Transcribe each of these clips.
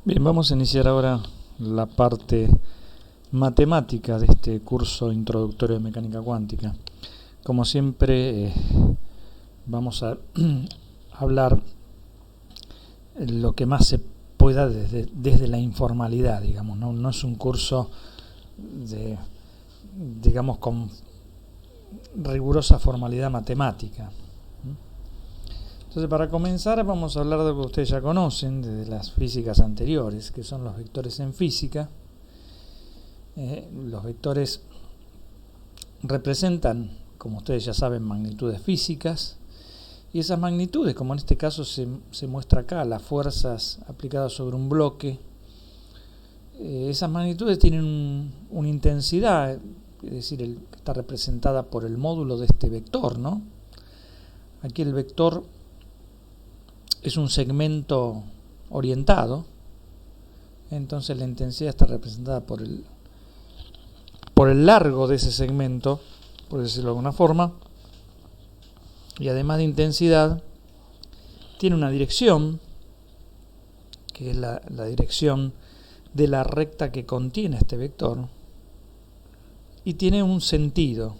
Bien, vamos a iniciar ahora la parte matemática de este curso introductorio de mecánica cuántica. Como siempre, vamos a hablar lo que más se pueda desde la informalidad, digamos. No es un curso digamos, con rigurosa formalidad matemática. Entonces, para comenzar, vamos a hablar de lo que ustedes ya conocen, de las físicas anteriores, que son los vectores en física. Los vectores representan, como ustedes ya saben, magnitudes físicas, y esas magnitudes, como en este caso se muestra acá, las fuerzas aplicadas sobre un bloque, esas magnitudes tienen una intensidad, es decir, está representada por el módulo de este vector, ¿no? Aquí el vector es un segmento orientado, entonces la intensidad está representada por el largo de ese segmento, por decirlo de alguna forma, y además de intensidad, tiene una dirección, que es la dirección de la recta que contiene este vector, y tiene un sentido.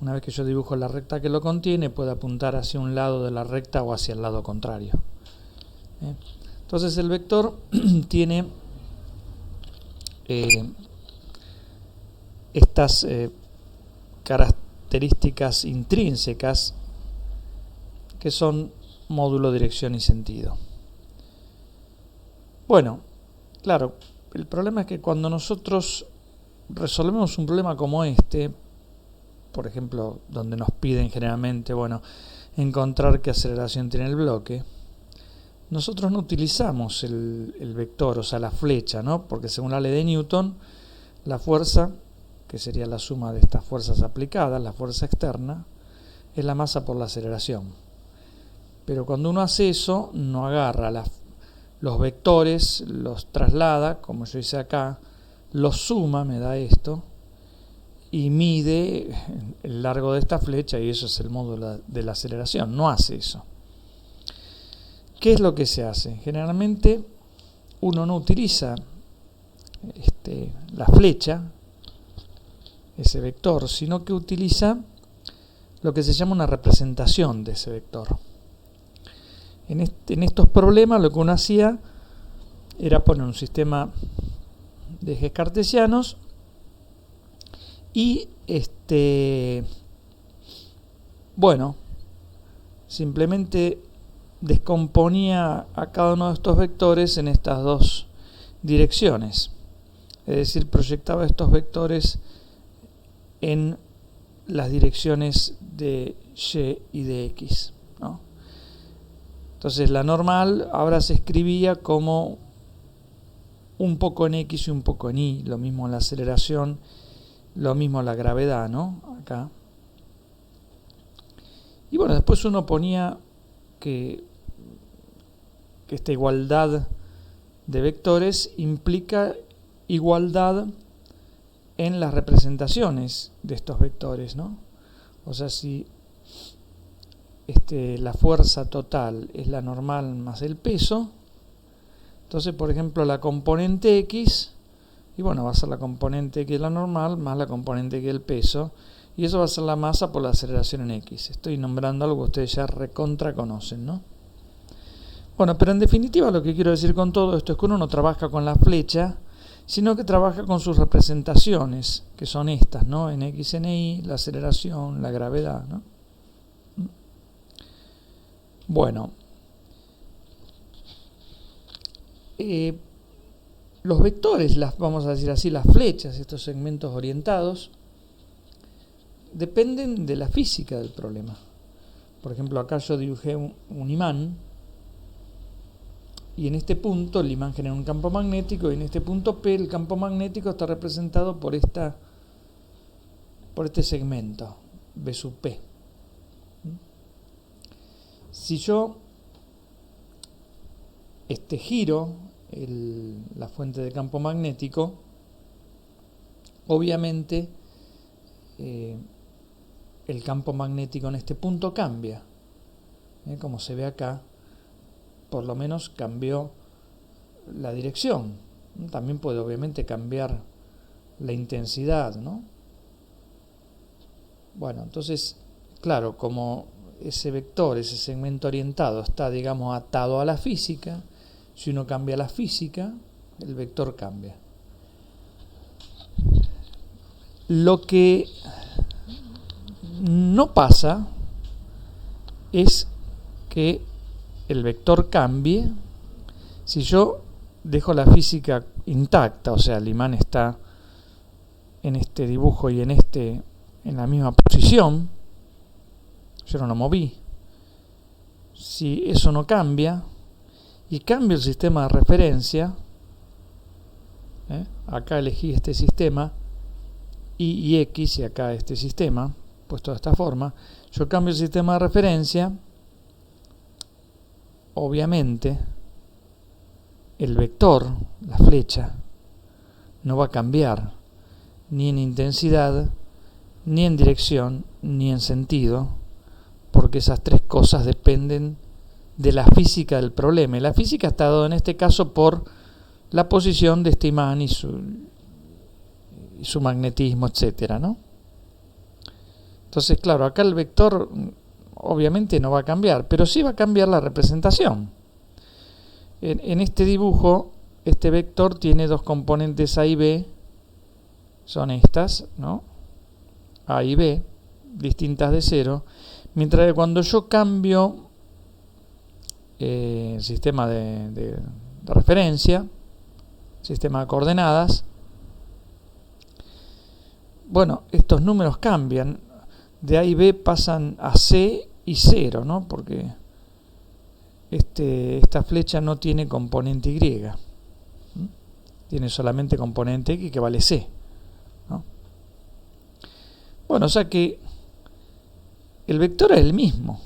Una vez que yo dibujo la recta que lo contiene, puede apuntar hacia un lado de la recta o hacia el lado contrario. Entonces el vector tiene estas características intrínsecas que son módulo, dirección y sentido. Bueno, claro, el problema es que cuando nosotros resolvemos un problema como este, por ejemplo, donde nos piden generalmente, encontrar qué aceleración tiene el bloque, nosotros no utilizamos el vector, o sea, la flecha, ¿no? Porque según la ley de Newton, la fuerza, que sería la suma de estas fuerzas aplicadas, la fuerza externa, es la masa por la aceleración. Pero cuando uno hace eso, no agarra los vectores, los traslada, como yo hice acá, los suma, me da esto, y mide el largo de esta flecha, y eso es el módulo de la aceleración. No hace eso. ¿Qué es lo que se hace? Generalmente uno no utiliza la flecha, ese vector, sino que utiliza lo que se llama una representación de ese vector. En estos problemas lo que uno hacía era poner un sistema de ejes cartesianos y simplemente descomponía a cada uno de estos vectores en estas dos direcciones. Es decir, proyectaba estos vectores en las direcciones de y y de x, ¿no? Entonces la normal ahora se escribía como un poco en x y un poco en y, lo mismo en la aceleración, lo mismo en la gravedad, ¿no? Acá. Y bueno, después uno ponía que esta igualdad de vectores implica igualdad en las representaciones de estos vectores, ¿no? O sea, si la fuerza total es la normal más el peso, entonces, por ejemplo, la componente x, y va a ser la componente x la normal más la componente x el peso, y eso va a ser la masa por la aceleración en x. Estoy nombrando algo que ustedes ya recontra conocen, ¿no? Bueno, pero en definitiva lo que quiero decir con todo esto es que uno no trabaja con la flecha, sino que trabaja con sus representaciones, que son estas, ¿no? En x, en y, la aceleración, la gravedad, ¿no? Bueno, los vectores, vamos a decir así, las flechas, estos segmentos orientados, dependen de la física del problema. Por ejemplo, acá yo dibujé un imán, y en este punto el imán genera un campo magnético, y en este punto P el campo magnético está representado por este segmento, B sub P. Si yo giro la fuente de campo magnético, obviamente el campo magnético en este punto cambia. Como se ve acá, por lo menos cambió la dirección. También puede obviamente cambiar la intensidad, ¿no? Bueno, entonces, claro, como ese vector, ese segmento orientado está, digamos, atado a la física, si uno cambia la física, el vector cambia. Lo que no pasa es que el vector cambie si yo dejo la física intacta, o sea, el imán está en este dibujo y en la misma posición, yo no lo moví. Si eso no cambia y cambio el sistema de referencia, acá elegí este sistema y X, y acá este sistema, puesto de esta forma, yo cambio el sistema de referencia, obviamente el vector, la flecha, no va a cambiar ni en intensidad, ni en dirección, ni en sentido, porque esas tres cosas dependen de la física del problema. Y la física está dada en este caso por la posición de este imán y su magnetismo, etcétera, ¿no? Entonces, claro, acá el vector obviamente no va a cambiar, pero sí va a cambiar la representación. En este dibujo, este vector tiene dos componentes A y B, son estas, ¿no? A y B, distintas de cero, mientras que cuando yo cambio el sistema de referencia, sistema de coordenadas, bueno, estos números cambian, de A y B pasan a C y 0, ¿no? Porque esta flecha no tiene componente Y, tiene solamente componente X que vale C, ¿no? Bueno, o sea que el vector es el mismo,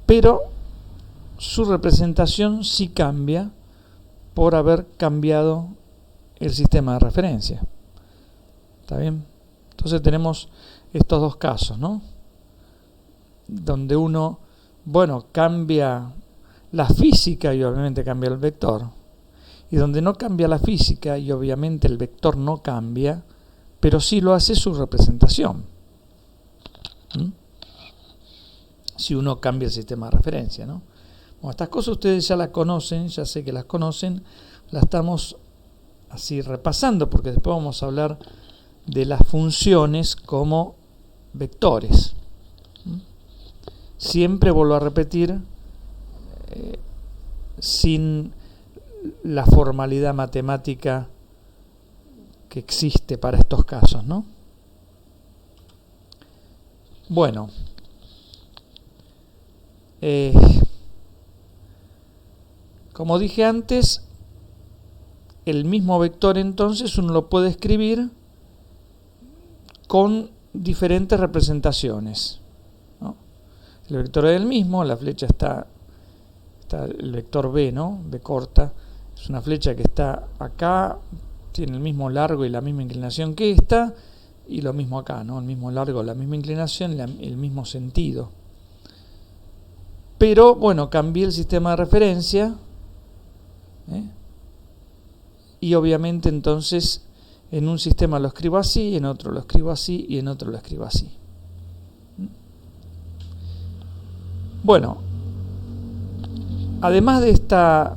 pero su representación sí cambia por haber cambiado el sistema de referencia. ¿Está bien? Entonces tenemos estos dos casos, ¿no? Donde uno, bueno, cambia la física y obviamente cambia el vector. Y donde no cambia la física y obviamente el vector no cambia, pero sí lo hace su representación. Si uno cambia el sistema de referencia, ¿no? Bueno, estas cosas ustedes ya las conocen, ya sé que las conocen, las estamos así repasando porque después vamos a hablar de las funciones como vectores. Siempre vuelvo a repetir, sin la formalidad matemática que existe para estos casos, ¿no? Bueno, como dije antes, el mismo vector entonces uno lo puede escribir con diferentes representaciones, ¿no? El vector es el mismo, la flecha está el vector B, ¿no? B corta, es una flecha que está acá, tiene el mismo largo y la misma inclinación que esta, y lo mismo acá, ¿no? El mismo largo, la misma inclinación, el mismo sentido. Pero, bueno, cambié el sistema de referencia, y obviamente entonces en un sistema lo escribo así, en otro lo escribo así y en otro lo escribo así. Bueno, además de esta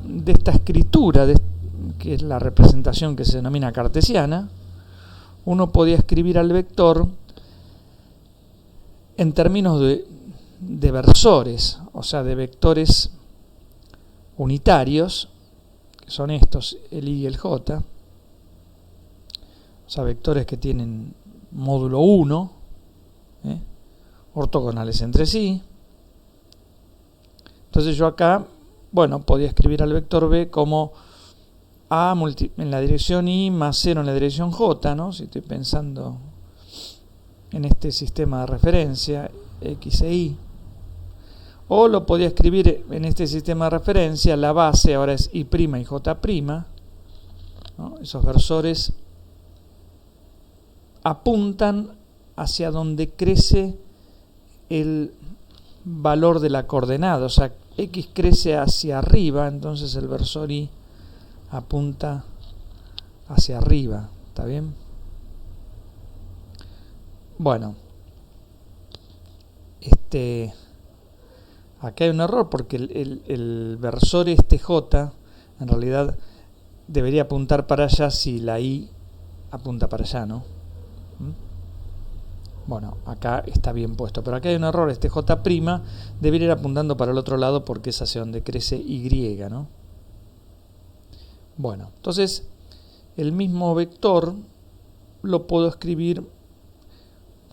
escritura, que es la representación que se denomina cartesiana, uno podía escribir al vector en términos de versores, o sea, de vectores unitarios, que son estos, el I y el J, o sea, vectores que tienen módulo 1, ortogonales entre sí. Entonces yo acá, bueno, podía escribir al vector B como A en la dirección I más 0 en la dirección J, ¿no? Si estoy pensando en este sistema de referencia, X e Y. O lo podía escribir en este sistema de referencia, la base ahora es I' y J', ¿no? Esos versores apuntan hacia donde crece el valor de la coordenada, o sea, X crece hacia arriba, entonces el versor Y apunta hacia arriba. ¿Está bien? Bueno, acá hay un error porque el versor J en realidad debería apuntar para allá si la Y apunta para allá, ¿no? Bueno, acá está bien puesto, pero acá hay un error. J' debería ir apuntando para el otro lado porque es hacia donde crece Y, ¿no? Bueno, entonces el mismo vector lo puedo escribir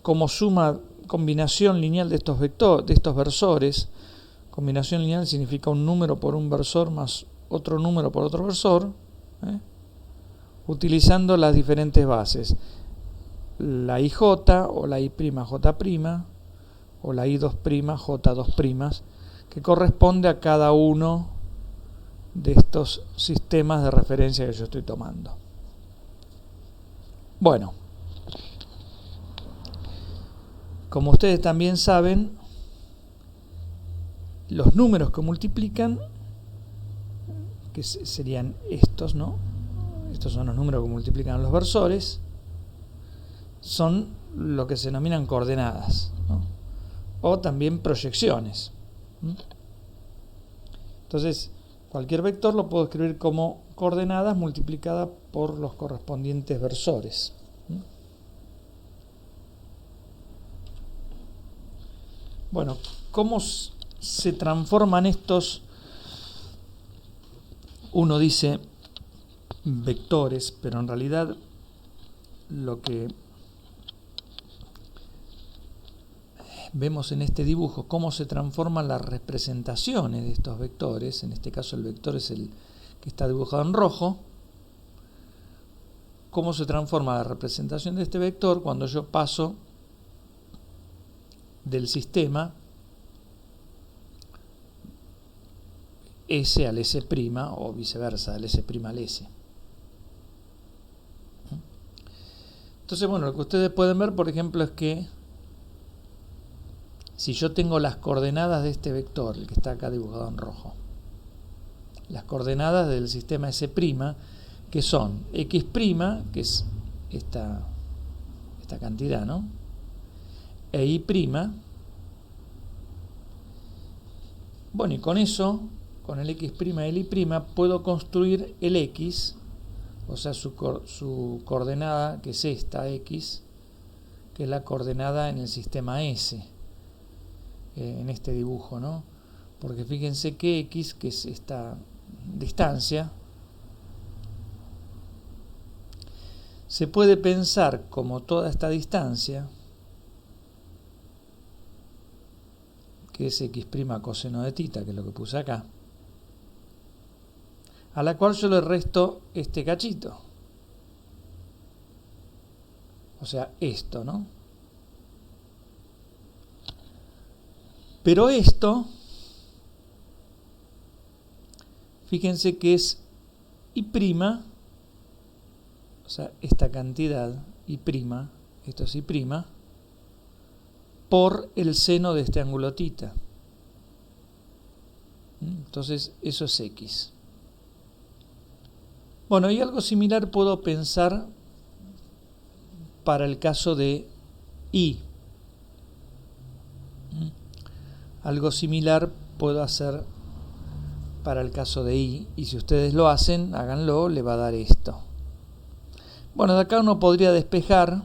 como suma, combinación lineal de estos versores. Combinación lineal significa un número por un versor más otro número por otro versor, utilizando las diferentes bases. La IJ o la I'J' o la I2', J2', que corresponde a cada uno de estos sistemas de referencia que yo estoy tomando. Bueno, como ustedes también saben, los números que multiplican, que serían estos, ¿no? Estos son los números que multiplican los versores, son lo que se denominan coordenadas, ¿no? O también proyecciones. Entonces, cualquier vector lo puedo escribir como coordenadas multiplicada por los correspondientes versores. Bueno, ¿cómo se transforman estos? Uno dice vectores, pero en realidad lo que vemos en este dibujo, cómo se transforman las representaciones de estos vectores. En este caso el vector es el que está dibujado en rojo. Cómo se transforma la representación de este vector cuando yo paso del sistema S al S' o viceversa, del S' al S. Entonces, bueno, lo que ustedes pueden ver, por ejemplo, es que si yo tengo las coordenadas de este vector, el que está acá dibujado en rojo, las coordenadas del sistema S', que son X', que es esta cantidad, ¿no? E Y'. Bueno, y con eso, con el X' y el Y', puedo construir el X, o sea, su coordenada, que es esta X, que es la coordenada en el sistema S, en este dibujo, ¿no? Porque fíjense que X, que es esta distancia, se puede pensar como toda esta distancia, que es X' coseno de tita, que es lo que puse acá, a la cual yo le resto este cachito, o sea, esto, ¿no? Pero esto, fíjense que es Y', o sea, esta cantidad Y', esto es Y', por el seno de este ángulo tita. Entonces, eso es X. Bueno, y algo similar puedo pensar para el caso de Y. Algo similar puedo hacer para el caso de Y. Y si ustedes lo hacen, háganlo, le va a dar esto. Bueno, de acá uno podría despejar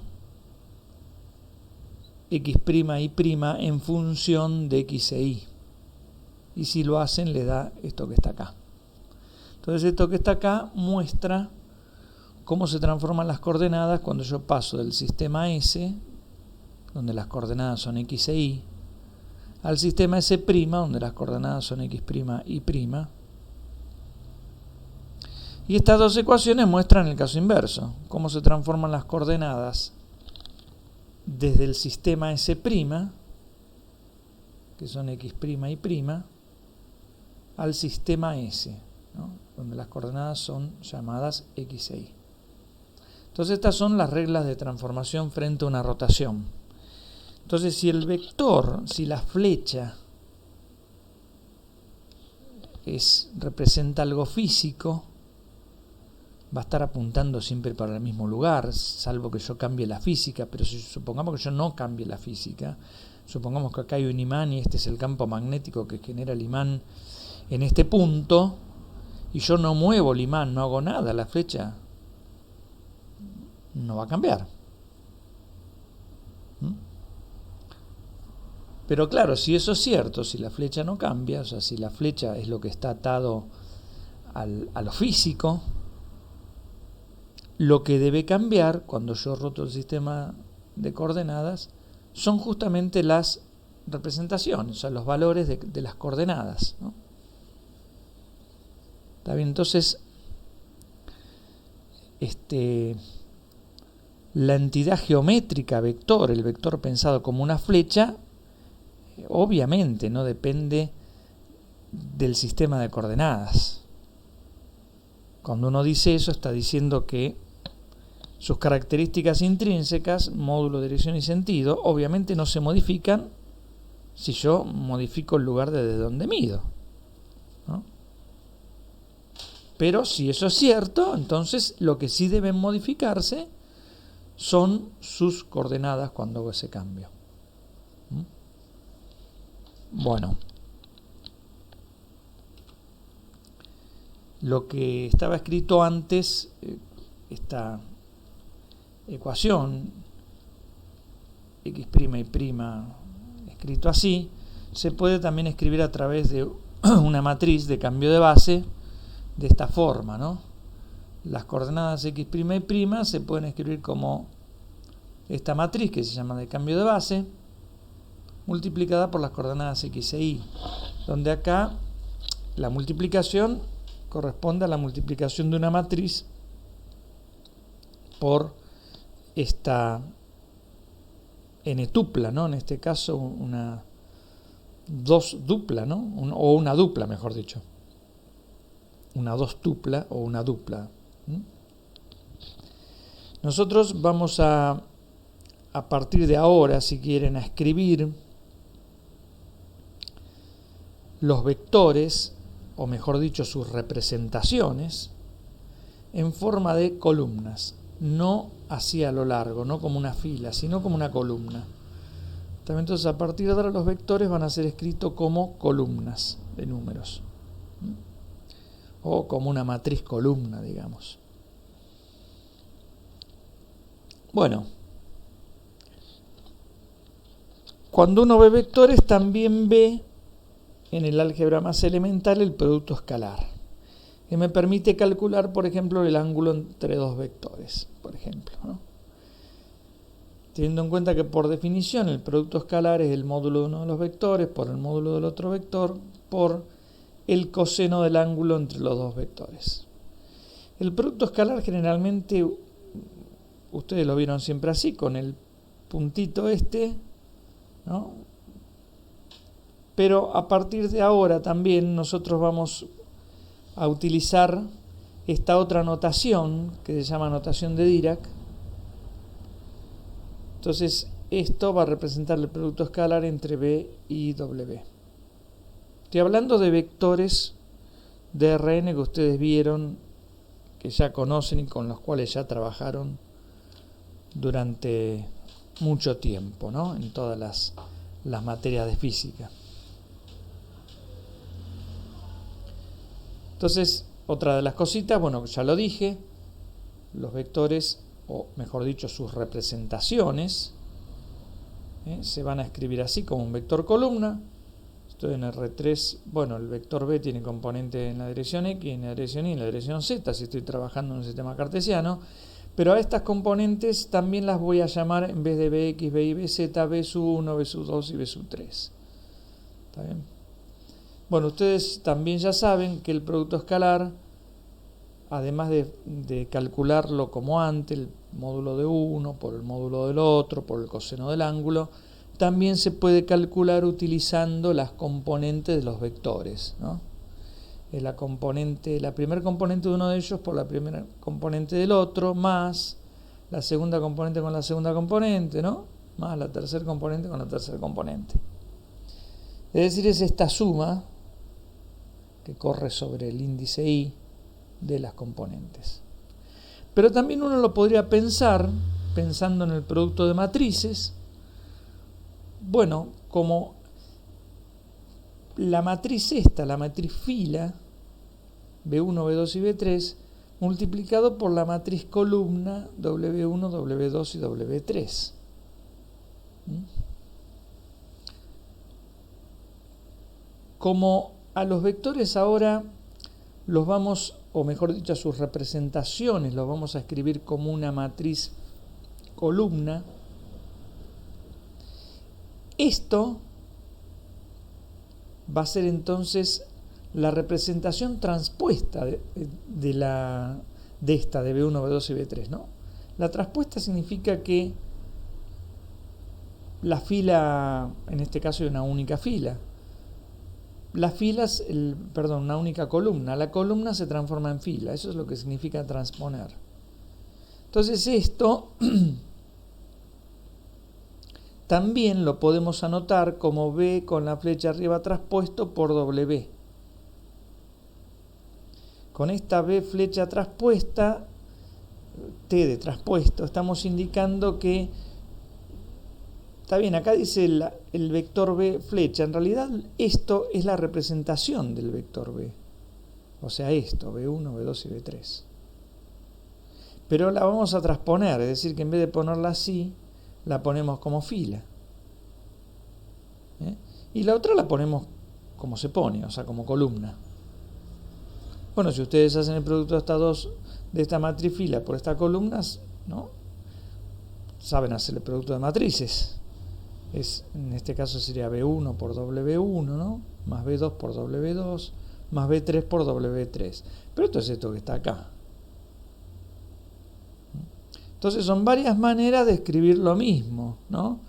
X', Y' en función de X e Y. Y si lo hacen, le da esto que está acá. Entonces esto que está acá muestra cómo se transforman las coordenadas cuando yo paso del sistema S, donde las coordenadas son X e Y, al sistema S', donde las coordenadas son X', Y'. Y estas dos ecuaciones muestran el caso inverso, cómo se transforman las coordenadas desde el sistema S', que son X', Y', al sistema S, ¿no? Donde las coordenadas son llamadas X e Y. Entonces estas son las reglas de transformación frente a una rotación. Entonces si el vector, si la flecha representa algo físico, va a estar apuntando siempre para el mismo lugar, salvo que yo cambie la física. Pero si supongamos que yo no cambie la física, supongamos que acá hay un imán y este es el campo magnético que genera el imán en este punto, y yo no muevo el imán, no hago nada, la flecha no va a cambiar. Pero claro, si eso es cierto, si la flecha no cambia, o sea, si la flecha es lo que está atado a lo físico, lo que debe cambiar cuando yo roto el sistema de coordenadas son justamente las representaciones, o sea, los valores de las coordenadas, ¿no? ¿Está bien? Entonces, la entidad geométrica vector, el vector pensado como una flecha, obviamente no depende del sistema de coordenadas. Cuando uno dice eso, está diciendo que sus características intrínsecas, módulo, dirección y sentido, obviamente no se modifican si yo modifico el lugar desde donde mido, ¿no? Pero si eso es cierto, entonces lo que sí deben modificarse son sus coordenadas cuando hago ese cambio. Bueno, lo que estaba escrito antes, esta ecuación x' y' escrito así, se puede también escribir a través de una matriz de cambio de base de esta forma, ¿no? Las coordenadas x' y' se pueden escribir como esta matriz que se llama de cambio de base multiplicada por las coordenadas x e y, donde acá la multiplicación corresponde a la multiplicación de una matriz por esta n tupla, ¿no? En este caso una 2 dupla, ¿no? O una dupla, mejor dicho. Una 2 tupla o una dupla. Nosotros vamos a partir de ahora, si quieren, a escribir los vectores, o mejor dicho, sus representaciones, en forma de columnas, no así a lo largo, no como una fila, sino como una columna. Entonces, a partir de ahora los vectores van a ser escritos como columnas de números, o como una matriz columna, digamos. Bueno, cuando uno ve vectores, también ve en el álgebra más elemental el producto escalar, que me permite calcular, por ejemplo, el ángulo entre dos vectores, por ejemplo, ¿no? Teniendo en cuenta que por definición el producto escalar es el módulo de uno de los vectores por el módulo del otro vector por el coseno del ángulo entre los dos vectores. El producto escalar generalmente, ustedes lo vieron siempre así, con el puntito ¿no? Pero a partir de ahora también nosotros vamos a utilizar esta otra notación que se llama notación de Dirac. Entonces esto va a representar el producto escalar entre B y W. Estoy hablando de vectores de Rn que ustedes vieron, que ya conocen y con los cuales ya trabajaron durante mucho tiempo, ¿no? En todas las materias de física. Entonces, otra de las cositas, bueno, ya lo dije, los vectores, o mejor dicho, sus representaciones, se van a escribir así como un vector columna. Estoy en R3, bueno, el vector B tiene componente en la dirección X, en la dirección Y, en la dirección Z, si estoy trabajando en un sistema cartesiano, pero a estas componentes también las voy a llamar, en vez de Bx, By, Bz, B sub 1, B sub 2 y B sub 3. ¿Está bien? Bueno, ustedes también ya saben que el producto escalar, además de calcularlo como antes, el módulo de uno por el módulo del otro, por el coseno del ángulo, también se puede calcular utilizando las componentes de los vectores, ¿no? La primera componente de uno de ellos por la primera componente del otro, más la segunda componente con la segunda componente, ¿no? Más la tercera componente con la tercera componente. Es decir, es esta suma que corre sobre el índice i de las componentes. Pero también uno lo podría pensar, pensando en el producto de matrices, bueno, como la matriz esta, la matriz fila, B1, B2 y B3, multiplicado por la matriz columna W1, W2 y W3. Como a los vectores ahora los vamos, o mejor dicho, a sus representaciones los vamos a escribir como una matriz columna, esto va a ser entonces la representación transpuesta de esta, de B1, B2 y B3, ¿no? La transpuesta significa que la fila, en este caso hay una única fila, las filas, una única columna, la columna se transforma en fila, eso es lo que significa transponer. Entonces esto también lo podemos anotar como B con la flecha arriba traspuesto por W. Con esta B flecha traspuesta, T de traspuesto, estamos indicando que, está bien, acá dice el vector B flecha, en realidad esto es la representación del vector B, o sea esto, B1, B2 y B3. Pero la vamos a transponer, es decir, que en vez de ponerla así, la ponemos como fila. Y la otra la ponemos como se pone, o sea, como columna. Bueno, si ustedes hacen el producto de esta matriz fila por estas columnas, ¿no? Saben hacer el producto de matrices. En este caso sería B1 por W1, ¿no? Más B2 por W2, más B3 por W3. Pero esto es esto que está acá. Entonces son varias maneras de escribir lo mismo, ¿no?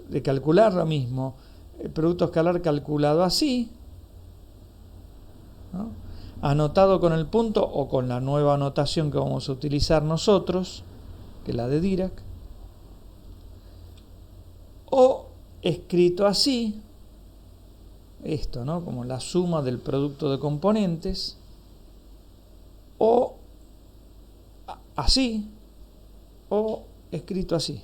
De calcular lo mismo. El producto escalar calculado así, ¿no? Anotado con el punto o con la nueva anotación que vamos a utilizar nosotros, que es la de Dirac, o escrito así, esto, ¿no? Como la suma del producto de componentes, o así, o escrito así.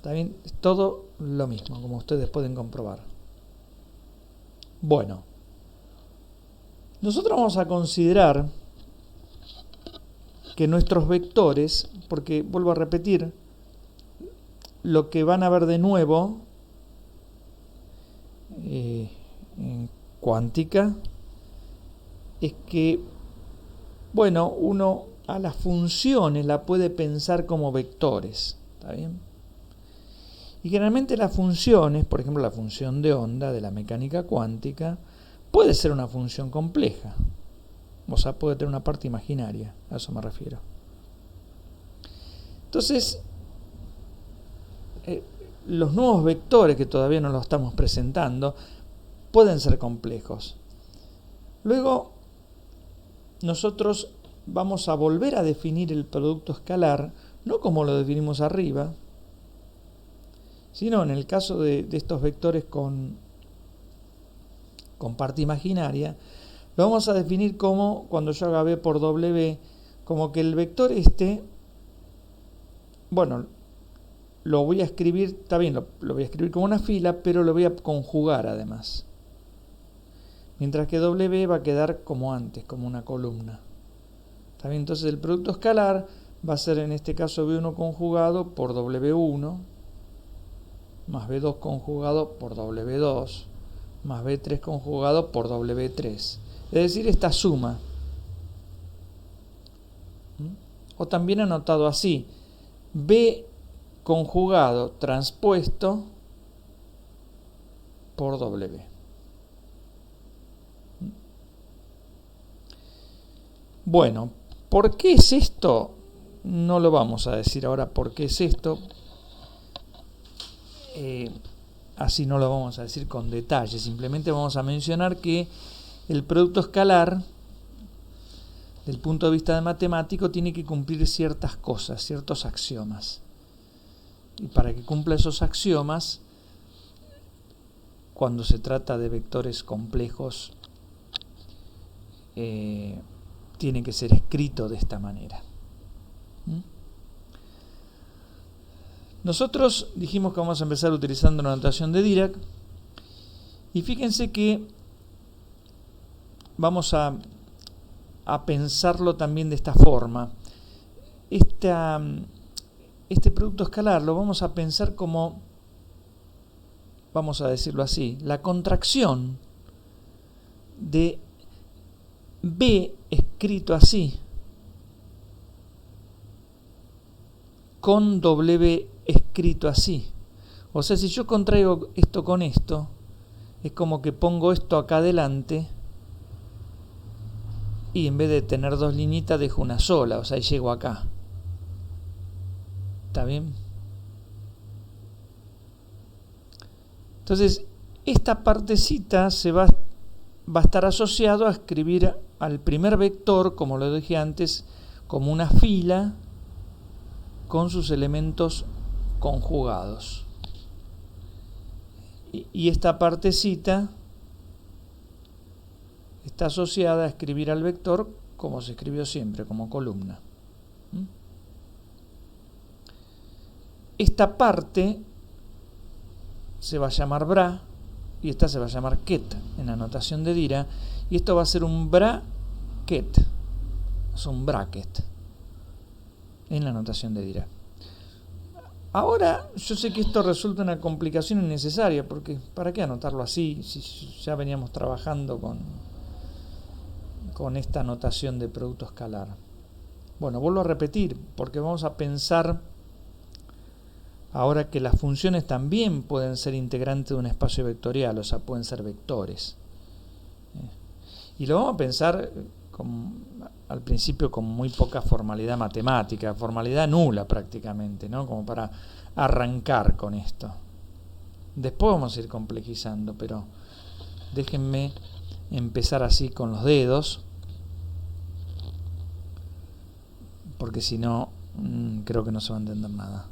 También es todo lo mismo, como ustedes pueden comprobar. Bueno, nosotros vamos a considerar que nuestros vectores, porque vuelvo a repetir, lo que van a ver de nuevo en cuántica es que, bueno, uno a las funciones la puede pensar como vectores, ¿está bien? Y generalmente las funciones, por ejemplo la función de onda de la mecánica cuántica, puede ser una función compleja, o sea, puede tener una parte imaginaria, a eso me refiero. Entonces, los nuevos vectores que todavía no los estamos presentando pueden ser complejos. Luego, nosotros vamos a volver a definir el producto escalar, no como lo definimos arriba, sino en el caso de estos vectores con parte imaginaria, lo vamos a definir como, cuando yo haga B por W, como que el vector bueno, lo voy a escribir, está bien, lo voy a escribir como una fila, pero lo voy a conjugar además. Mientras que W va a quedar como antes, como una columna. ¿Está bien? Entonces el producto escalar va a ser en este caso B1 conjugado por W1, más B2 conjugado por W2, más B3 conjugado por W3. Es decir, esta suma. O también anotado así, B conjugado transpuesto por W. Bueno, ¿por qué es esto? No lo vamos a decir ahora por qué es esto. Así no lo vamos a decir con detalle. Simplemente vamos a mencionar que el producto escalar, del punto de vista de matemático, tiene que cumplir ciertas cosas, ciertos axiomas. Y para que cumpla esos axiomas, cuando se trata de vectores complejos tiene que ser escrito de esta manera. Nosotros dijimos que vamos a empezar utilizando la notación de Dirac, y fíjense que vamos a pensarlo también de esta forma. Este producto escalar lo vamos a pensar como, vamos a decirlo así, la contracción de B escrito así con W escrito así. O sea, si yo contraigo esto con esto, es como que pongo esto acá adelante y en vez de tener dos liñitas dejo una sola, o sea, llego acá. ¿Está bien? Entonces, esta partecita va a estar asociado a escribir al primer vector, como lo dije antes, como una fila con sus elementos conjugados. Y esta partecita está asociada a escribir al vector como se escribió siempre, como columna. Esta parte se va a llamar bra y esta se va a llamar ket en la notación de Dirac, y esto va a ser un bracket, es un bracket en la notación de Dirac. Ahora, yo sé que esto resulta una complicación innecesaria, porque ¿para qué anotarlo así si ya veníamos trabajando con esta notación de producto escalar? Bueno, vuelvo a repetir, porque vamos a pensar ahora que las funciones también pueden ser integrantes de un espacio vectorial, o sea, pueden ser vectores. Y lo vamos a pensar al principio con muy poca formalidad matemática, formalidad nula prácticamente, ¿no? Como para arrancar con esto. Después vamos a ir complejizando, pero déjenme empezar así con los dedos, porque si no, creo que no se va a entender nada.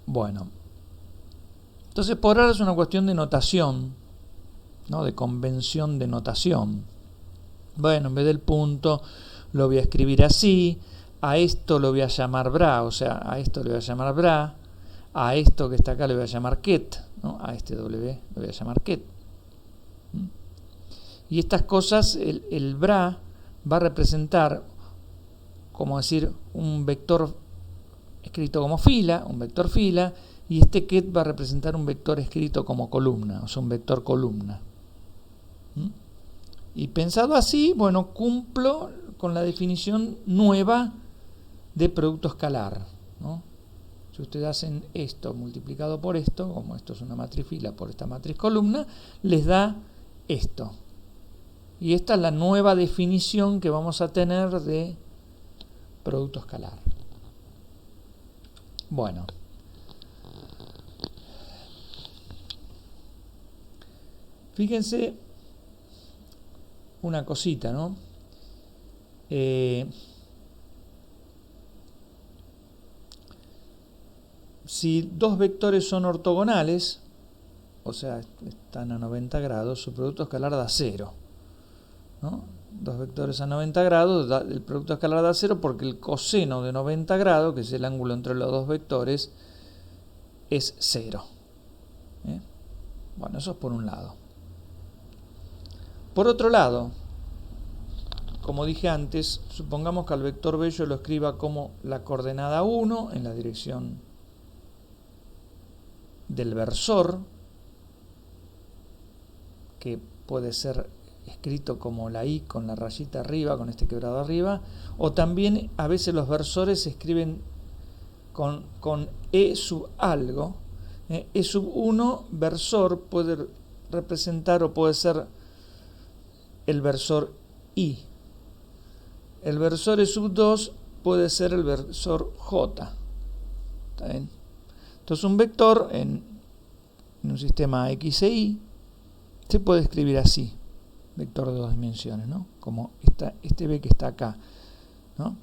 Bueno, entonces por ahora es una cuestión de notación, ¿no? De convención de notación. Bueno, en vez del punto lo voy a escribir así, a esto lo voy a llamar bra, o sea, a esto le voy a llamar bra, a esto que está acá le voy a llamar ket, ¿no? A este W lo voy a llamar ket. Y estas cosas, el bra va a representar, como decir, un vector escrito como fila, un vector fila, y este ket va a representar un vector escrito como columna, o sea, un vector columna. Y pensado así, bueno, cumplo con la definición nueva de producto escalar, ¿no? Si ustedes hacen esto multiplicado por esto, como esto es una matriz fila por esta matriz columna, les da esto. Y esta es la nueva definición que vamos a tener de producto escalar. Bueno. Fíjense una cosita, ¿no? Si dos vectores son ortogonales, o sea, están a 90 grados, su producto escalar da 0, ¿no? Dos vectores a 90 grados, el producto escalar da 0 porque el coseno de 90 grados, que es el ángulo entre los dos vectores, es 0. Bueno, eso es por un lado. Por otro lado, como dije antes, supongamos que al vector B yo lo escriba como la coordenada 1 en la dirección del versor, que puede ser escrito como la I con la rayita arriba, con este quebrado arriba, o también a veces los versores se escriben con E sub algo. E sub 1 versor puede representar o puede ser el versor I. El versor E sub 2 puede ser el versor J. ¿Está bien? Entonces un vector en un sistema X e Y se puede escribir así, vector de dos dimensiones, ¿no? Como este B que está acá, ¿no?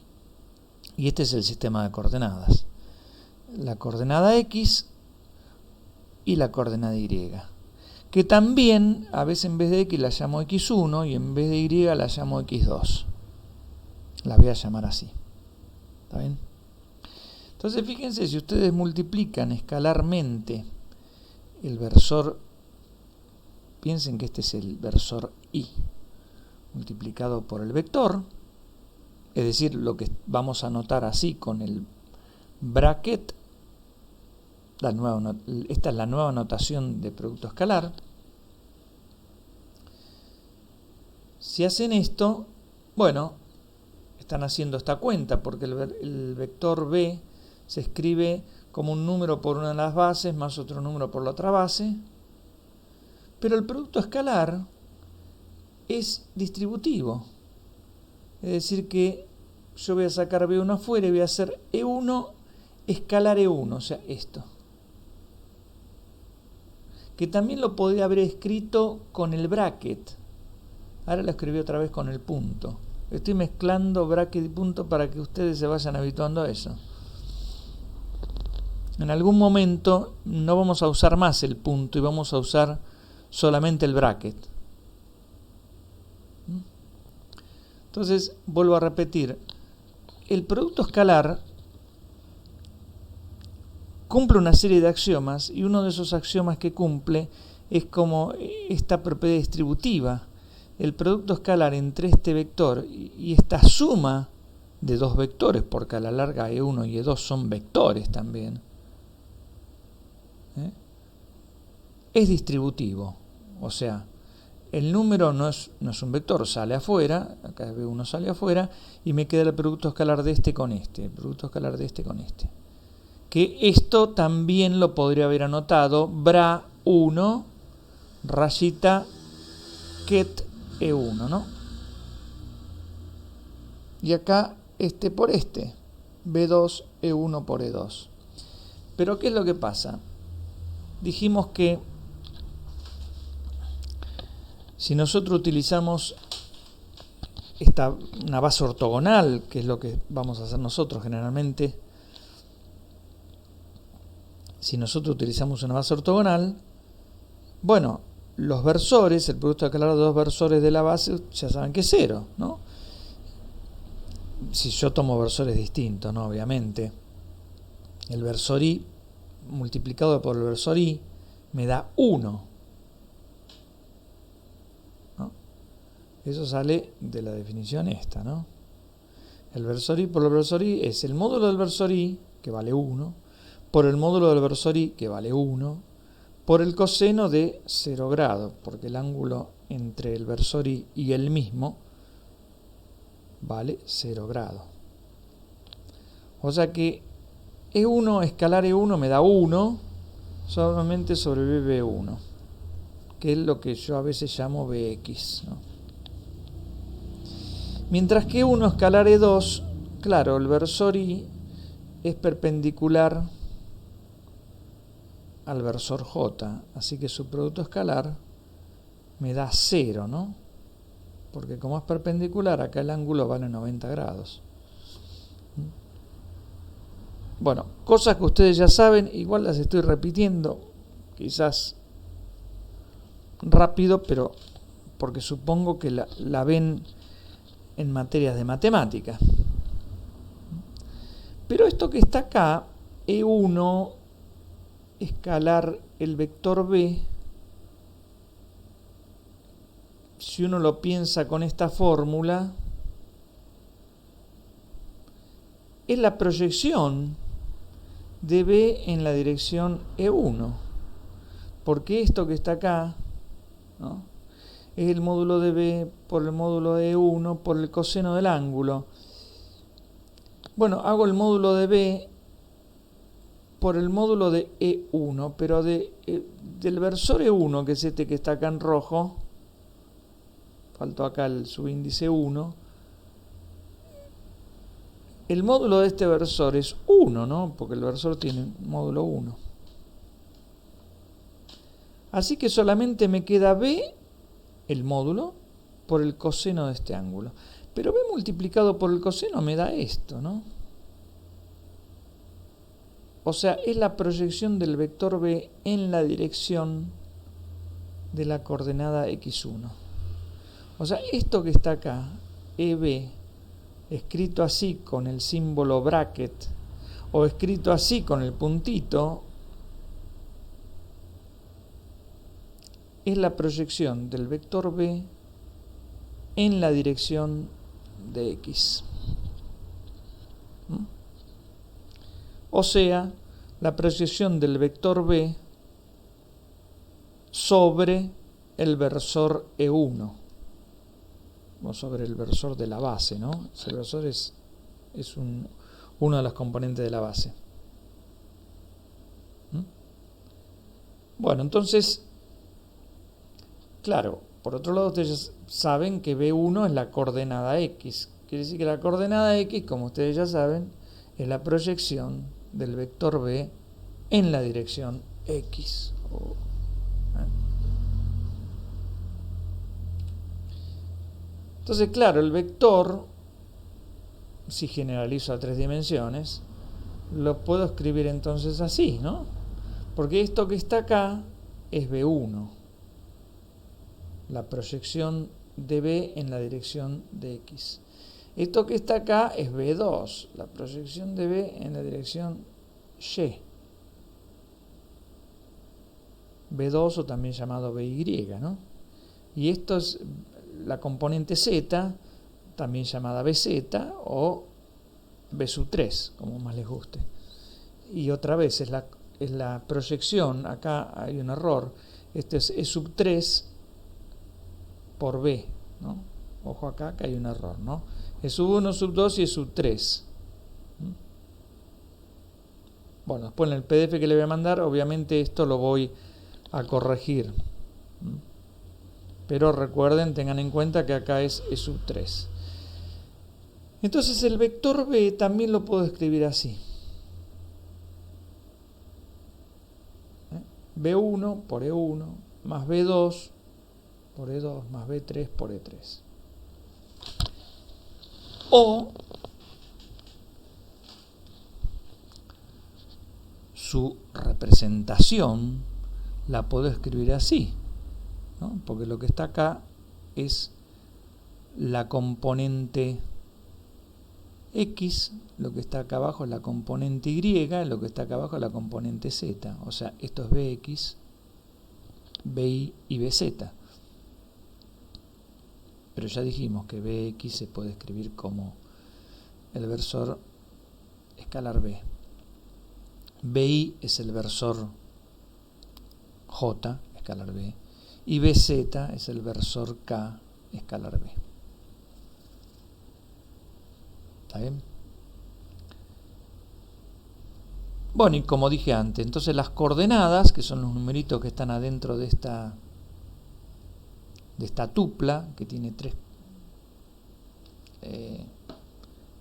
Y este es el sistema de coordenadas. La coordenada X y la coordenada Y. que también a veces en vez de X la llamo X1 y en vez de Y la llamo X2. La voy a llamar así. ¿Está bien? Entonces fíjense, si ustedes multiplican escalarmente el versor, piensen que este es el versor Y, multiplicado por el vector, es decir, lo que vamos a anotar así con el bracket, esta es la nueva notación de producto escalar. Si hacen esto, bueno, están haciendo esta cuenta, porque el vector B se escribe como un número por una de las bases más otro número por la otra base, pero el producto escalar es distributivo, es decir que yo voy a sacar B1 afuera y voy a hacer E1 escalar E1, o sea, esto. Que también lo podría haber escrito con el bracket. Ahora lo escribí otra vez con el punto. Estoy mezclando bracket y punto para que ustedes se vayan habituando a eso. En algún momento no vamos a usar más el punto y vamos a usar solamente el bracket. Entonces, vuelvo a repetir. El producto escalar cumple una serie de axiomas y uno de esos axiomas que cumple es como esta propiedad distributiva. El producto escalar entre este vector y esta suma de dos vectores, porque a la larga E1 y E2 son vectores también, es distributivo. O sea, el número no es un vector, sale afuera, acá B1 sale afuera, y me queda el producto escalar de este con este, el producto escalar de este con este. Que esto también lo podría haber anotado BRA1 rayita ket E1, ¿no? Y acá este por este, B2 E1 por E2. Pero ¿qué es lo que pasa? Dijimos que si nosotros utilizamos una base ortogonal, que es lo que vamos a hacer nosotros generalmente, si nosotros utilizamos una base ortogonal, bueno, los versores, el producto escalar de dos versores de la base, ya saben que es 0, ¿no? Si yo tomo versores distintos, ¿no? Obviamente, el versor Y multiplicado por el versor Y me da 1. ¿No? Eso sale de la definición esta, ¿no? El versor Y por el versor Y es el módulo del versor Y, que vale 1, por el módulo del versor Y, que vale 1, por el coseno de 0 grado, porque el ángulo entre el versor y el mismo vale 0 grado. O sea que E1 escalar E1 me da 1 solamente sobre BB1, que es lo que yo a veces llamo BX, ¿no? Mientras que E1 escalar E2, claro, el versor Y es perpendicular al versor J, así que su producto escalar me da 0, ¿no? Porque como es perpendicular, acá el ángulo vale 90 grados. Bueno, cosas que ustedes ya saben, igual las estoy repitiendo, quizás rápido, pero porque supongo que la ven en materias de matemática. Pero esto que está acá, E1 escalar el vector B, si uno lo piensa con esta fórmula, es la proyección de B en la dirección E1, porque esto que está acá, ¿no?, es el módulo de B por el módulo de E1 por el coseno del ángulo. Bueno, hago el módulo de B por el módulo de E1, pero del versor E1, que es este que está acá en rojo, faltó acá el subíndice 1, el módulo de este versor es 1, ¿no? Porque el versor tiene módulo 1. Así que solamente me queda B, el módulo, por el coseno de este ángulo. Pero B multiplicado por el coseno me da esto, ¿no? O sea, es la proyección del vector B en la dirección de la coordenada x1. O sea, esto que está acá, EB, escrito así con el símbolo bracket, o escrito así con el puntito, es la proyección del vector B en la dirección de X. O sea, la proyección del vector B sobre el versor E1, o sobre el versor de la base, ¿no? El versor es uno de los componentes de la base. Bueno, entonces, claro, por otro lado ustedes saben que B1 es la coordenada X. Quiere decir que la coordenada X, como ustedes ya saben, es la proyección del vector B en la dirección X. Entonces, claro, el vector, si generalizo a 3 dimensiones, lo puedo escribir entonces así, ¿no? Porque esto que está acá es B1, la proyección de B en la dirección de X. Esto que está acá es B2, la proyección de B en la dirección Y. B2 o también llamado BY, ¿no? Y esto es la componente Z, también llamada BZ o B3, como más les guste. Y otra vez es la proyección, acá hay un error, este es E3 por B, ¿no? Ojo acá que hay un error, ¿no? E1, E2 y E3. Bueno, después en el PDF que le voy a mandar, obviamente esto lo voy a corregir. Pero recuerden, tengan en cuenta que acá es E3. Entonces el vector B también lo puedo escribir así. B1 por E1 más B2 por E2 más B3 por E3. O su representación la puedo escribir así, ¿no? Porque lo que está acá es la componente X, lo que está acá abajo es la componente Y, lo que está acá abajo es la componente Z. O sea, esto es Bx, Bi y Bz. Pero ya dijimos que Bx se puede escribir como el versor escalar B. Bi es el versor J, escalar B. Y Bz es el versor K, escalar B. ¿Está bien? Bueno, y como dije antes, entonces las coordenadas, que son los numeritos que están adentro de esta tupla, que tiene 3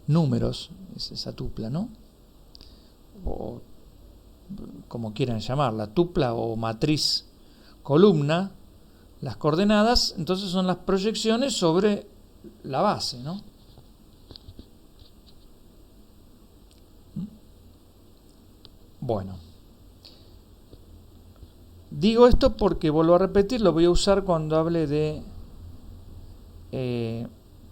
números, es esa tupla, ¿no? O como quieran llamarla, tupla o matriz columna, las coordenadas, entonces son las proyecciones sobre la base, ¿no? Bueno, digo esto porque, vuelvo a repetir, lo voy a usar cuando hable de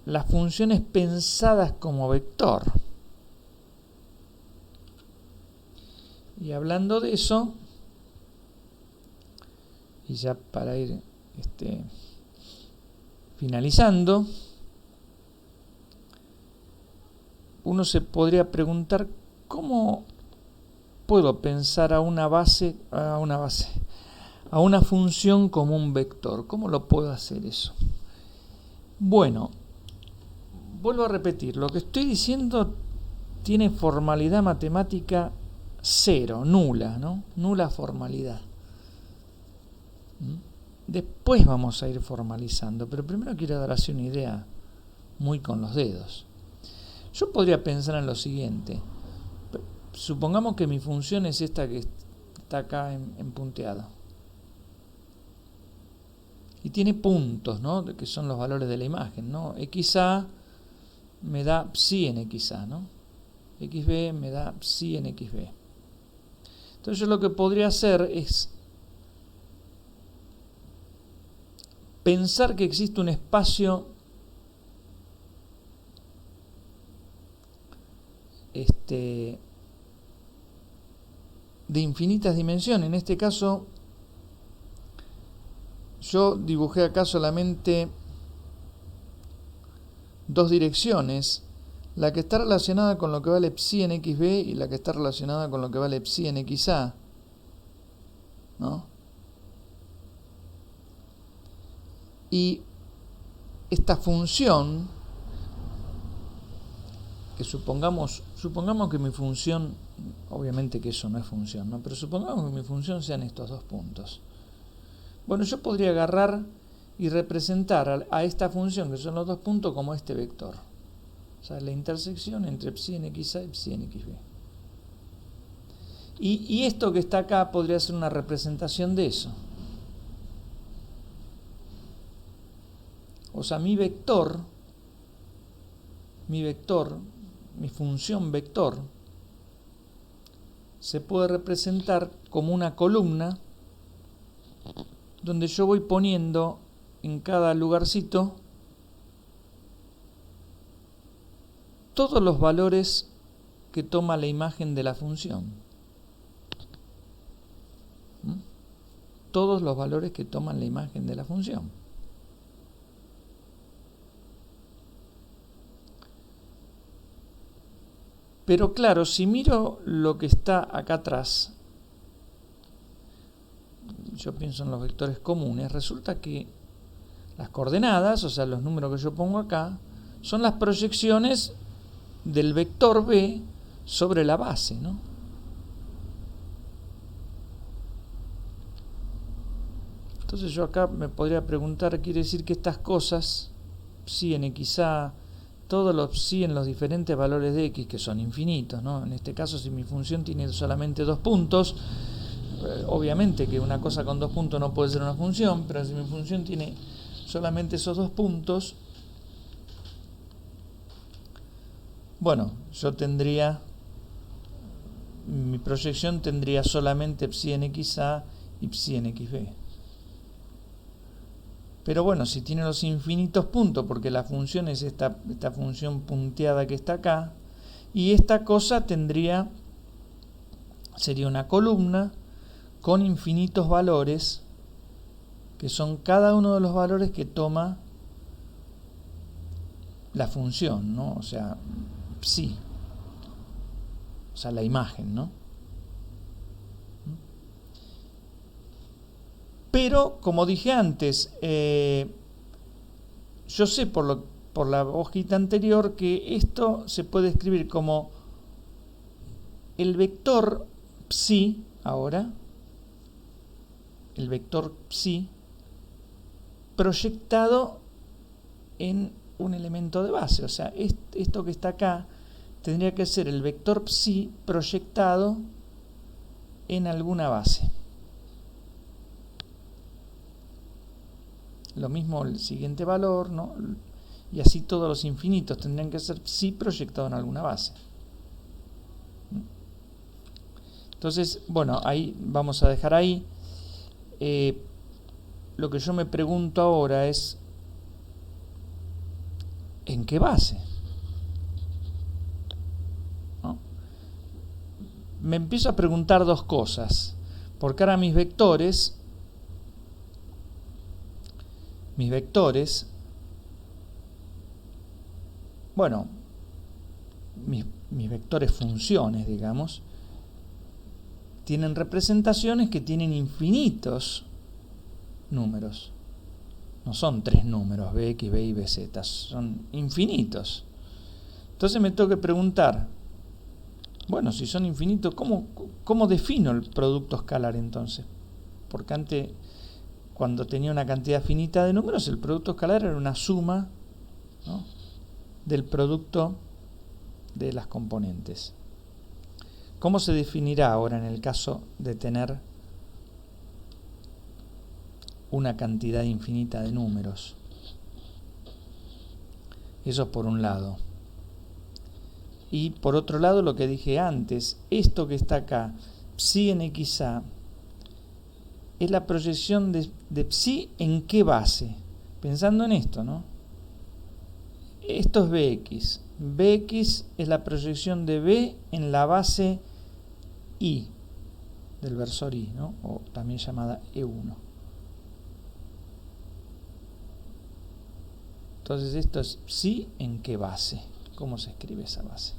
las funciones pensadas como vector. Y hablando de eso, y ya para ir finalizando, uno se podría preguntar cómo puedo pensar a una función como un vector. ¿Cómo lo puedo hacer eso? Bueno, vuelvo a repetir, lo que estoy diciendo tiene formalidad matemática 0, nula, ¿no? Nula formalidad. Después vamos a ir formalizando, pero primero quiero dar así una idea muy con los dedos. Yo podría pensar en lo siguiente. Supongamos que mi función es esta que está acá en punteado. Y tiene puntos, ¿no? Que son los valores de la imagen, ¿no? XA me da psi en XA, ¿no? XB me da psi en XB. Entonces yo lo que podría hacer es pensar que existe un espacio de infinitas dimensiones. En este caso, yo dibujé acá solamente dos direcciones, la que está relacionada con lo que vale psi en xb y la que está relacionada con lo que vale psi en xa, ¿no? Y esta función, que supongamos que mi función, obviamente que eso no es función, ¿no? Pero supongamos que mi función sean estos dos puntos. Bueno, yo podría agarrar y representar a esta función, que son los dos puntos, como este vector. O sea, la intersección entre psi en xa y psi en xb. Y esto que está acá podría ser una representación de eso. O sea, mi función vector, se puede representar como una columna donde yo voy poniendo en cada lugarcito todos los valores que toma la imagen de la función. Todos los valores que toman la imagen de la función. Pero claro, si miro lo que está acá atrás, yo pienso en los vectores comunes, resulta que las coordenadas, o sea, los números que yo pongo acá, son las proyecciones del vector b sobre la base, ¿no? Entonces yo acá me podría preguntar, quiere decir que estas cosas, psi en xa, todos los psi en los diferentes valores de x, que son infinitos, ¿no? En este caso, si mi función tiene solamente dos puntos, obviamente que una cosa con dos puntos no puede ser una función, pero si mi función tiene solamente esos dos puntos, bueno, yo tendría, mi proyección tendría solamente psi en xa y psi en xb. Pero bueno, si tiene los infinitos puntos, porque la función es esta función punteada que está acá, y esta cosa sería una columna con infinitos valores, que son cada uno de los valores que toma la función, ¿no? O sea, psi. O sea, la imagen, ¿no? Pero, como dije antes, yo sé por la hojita anterior que esto se puede escribir como el vector psi, ahora, el vector psi, proyectado en un elemento de base. O sea, esto que está acá tendría que ser el vector psi proyectado en alguna base. Lo mismo el siguiente valor, ¿no? Y así todos los infinitos tendrían que ser psi proyectados en alguna base. Entonces, bueno, ahí vamos a dejar ahí. Lo que yo me pregunto ahora es, ¿en qué base? ¿No? Me empiezo a preguntar dos cosas, porque ahora mis vectores, bueno, mis vectores funciones, digamos, tienen representaciones que tienen infinitos números. No son tres números, bx, by y bz, son infinitos. Entonces me tengo que preguntar, bueno, si son infinitos, ¿cómo defino el producto escalar entonces? Porque antes, cuando tenía una cantidad finita de números, el producto escalar era una suma, ¿no?, del producto de las componentes. ¿Cómo se definirá ahora en el caso de tener una cantidad infinita de números? Eso es por un lado. Y por otro lado, lo que dije antes, esto que está acá, psi en xa, es la proyección de psi en qué base. pensando en esto, ¿no? Esto es Bx. Bx es la proyección de B en la base I del versor I, ¿no? O también llamada E1. Entonces esto es psi en qué base. ¿Cómo se escribe esa base?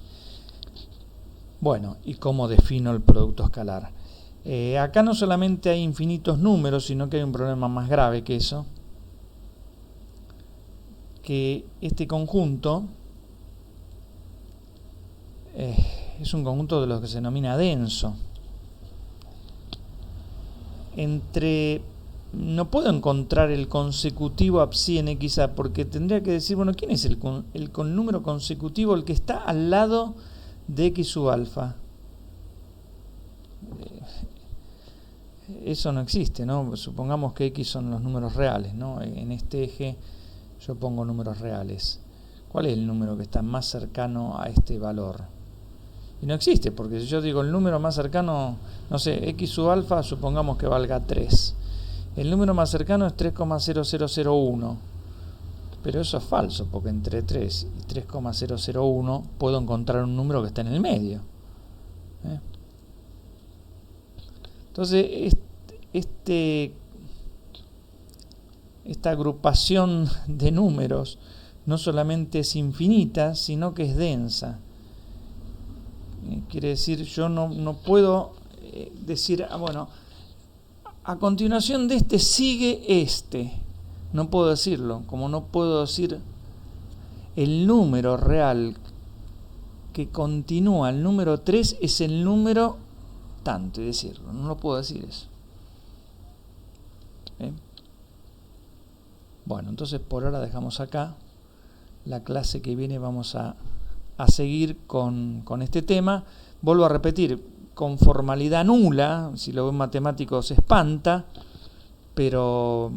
Bueno, ¿y cómo defino el producto escalar? Acá no solamente hay infinitos números, sino que hay un problema más grave que eso. Que este conjunto es un conjunto de lo que se denomina denso. No puedo encontrar el consecutivo a psi en xa porque tendría que decir, bueno, ¿quién es el número consecutivo, el que está al lado de x sub alfa? Eso no existe, ¿no? Supongamos que x son los números reales, ¿no? En este eje yo pongo números reales. ¿Cuál es el número que está más cercano a este valor? Y no existe, porque si yo digo el número más cercano, no sé, x sub alfa, supongamos que valga 3. El número más cercano es 3,0001. Pero eso es falso, porque entre 3 y 3,001 puedo encontrar un número que está en el medio. Entonces, esta agrupación de números no solamente es infinita, sino que es densa. Quiere decir, yo no puedo decir, bueno, a continuación de este sigue este. No puedo decirlo, como no puedo decir el número real que continúa, el número 3 es el número tanto, y decirlo, no lo puedo decir eso. Bueno, entonces por ahora dejamos acá. La clase que viene vamos a seguir con este tema. Vuelvo a repetir, con formalidad nula, si lo ven matemático se espanta, pero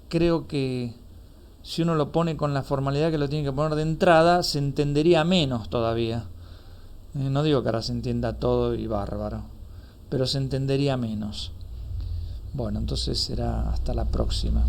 creo que si uno lo pone con la formalidad que lo tiene que poner de entrada, se entendería menos todavía. No digo que ahora se entienda todo y bárbaro, pero se entendería menos. Bueno, entonces será hasta la próxima.